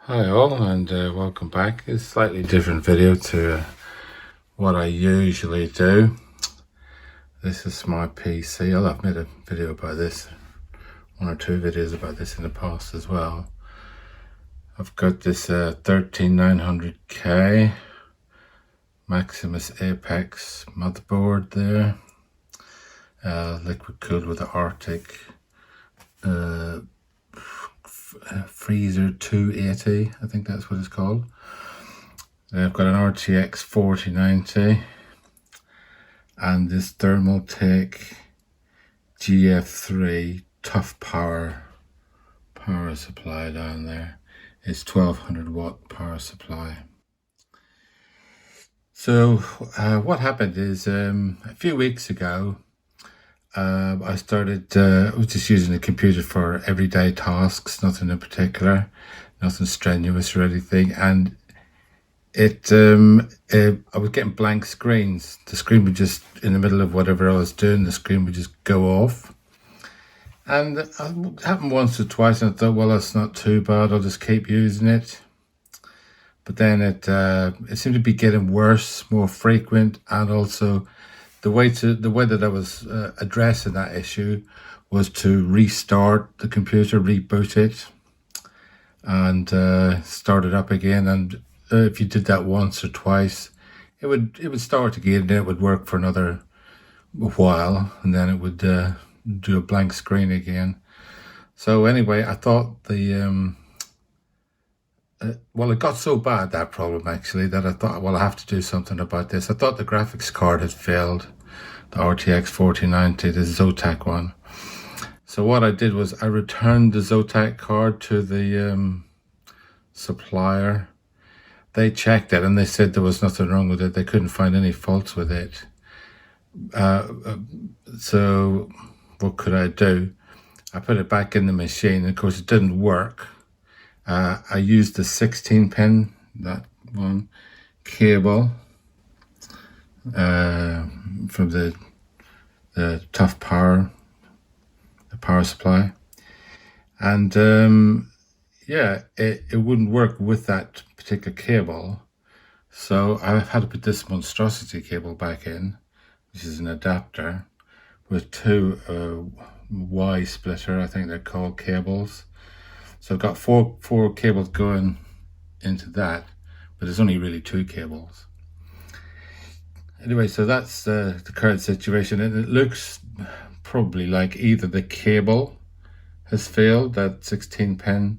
Hi all, and welcome back. It's a slightly different video to what I usually do. This is my PC. I've made a video about this, one or two videos about this in the past as well. I've got this 13900K Maximus Apex motherboard there, liquid cooled with the Arctic Freezer 280, I think that's what it's called. I've got an RTX 4090 and this Thermaltake GF3 Toughpower power supply down there. It's 1200 watt power supply. So what happened is a few weeks ago I was just using the computer for everyday tasks, nothing in particular, nothing strenuous or anything, and I was getting blank screens. The screen would just, in the middle of whatever I was doing, the screen would just go off. And it happened once or twice, and I thought, well, that's not too bad, I'll just keep using it. But then it seemed to be getting worse, more frequent, and also the way that I was addressing that issue was to restart the computer, reboot it, and start it up again. And if you did that once or twice, it would start again, and then it would work for another while, and then it would do a blank screen again. So anyway, I thought well, it got so bad, that problem actually, that I thought, well, I have to do something about this. I thought the graphics card had failed, the RTX 4090, the Zotac one. So what I did was I returned the Zotac card to the supplier. They checked it and they said there was nothing wrong with it. They couldn't find any faults with it. So what could I do? I put it back in the machine, and of course it didn't work. I used the 16 pin, that one, cable from the Toughpower, the power supply, and yeah, it wouldn't work with that particular cable. So I've had to put this monstrosity cable back in, which is an adapter with two Y splitter, I think they're called, cables. So I've got four cables going into that, but there's only really two cables. Anyway, so that's the current situation, and it looks probably like either the cable has failed, that 16 pin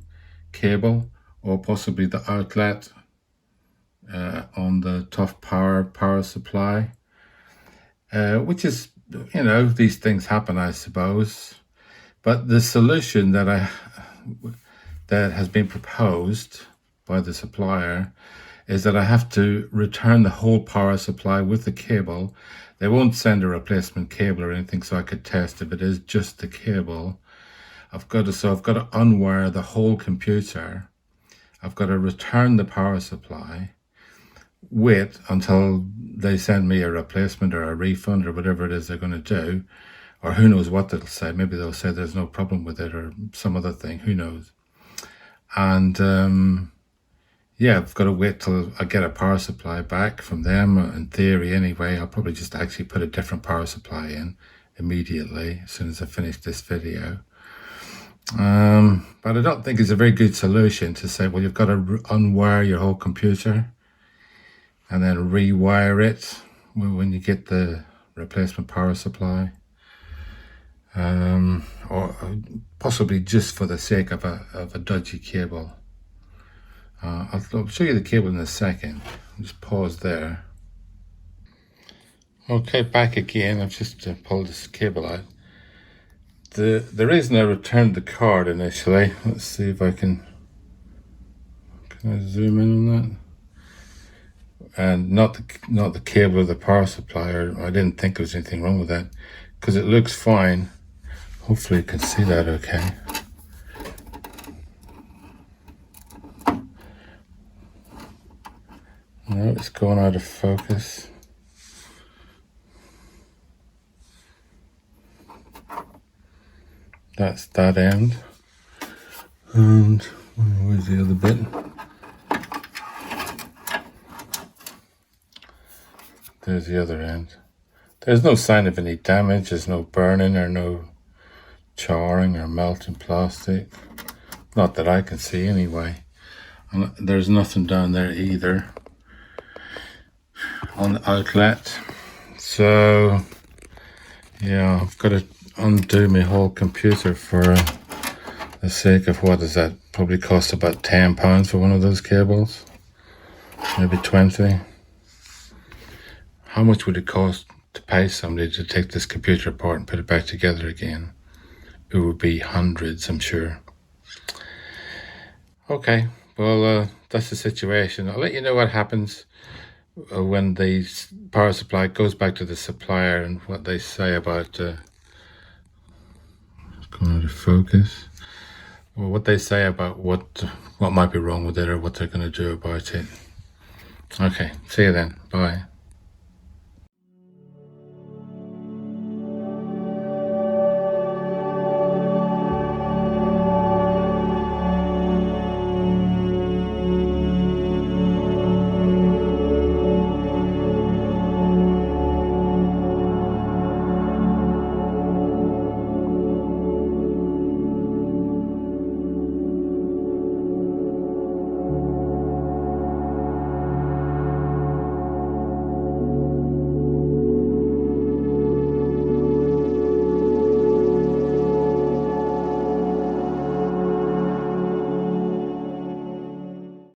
cable, or possibly the outlet on the Toughpower power supply, which is, you know, these things happen, I suppose. But the solution that has been proposed by the supplier is that I have to return the whole power supply with the cable. They won't send a replacement cable or anything, so I could test if it is just the cable. I've got to unwire the whole computer. I've got to return the power supply, wait until they send me a replacement or a refund or whatever it is they're going to do, or who knows what they'll say. Maybe they'll say there's no problem with it or some other thing, who knows. And yeah, I've got to wait till I get a power supply back from them. In theory anyway, I'll probably just actually put a different power supply in immediately as soon as I finish this video. But I don't think it's a very good solution to say, well, you've got to unwire your whole computer and then rewire it when you get the replacement power supply. Or possibly just for the sake of a dodgy cable. I'll show you the cable in a second. Just pause there. Okay, back again. I've just pulled this cable out. The reason I returned the card initially, let's see if I can I zoom in on that? And not the cable of the power supply. I didn't think there was anything wrong with that because it looks fine. Hopefully you can see that okay. No, it's going out of focus. That's that end. And where's the other bit? There's the other end. There's no sign of any damage. There's no burning or no charring or melting plastic. Not that I can see anyway. And there's nothing down there either on the outlet. So yeah, I've got to undo my whole computer for the sake of, what is that? Probably cost about £10 for one of those cables. Maybe 20. How much would it cost to pay somebody to take this computer apart and put it back together again? It would be hundreds, I'm sure. Okay, well, that's the situation. I'll let you know what happens when the power supply goes back to the supplier and what they say about going out of focus, or what they say about what might be wrong with it or what they're going to do about it. Okay, see you then. Bye.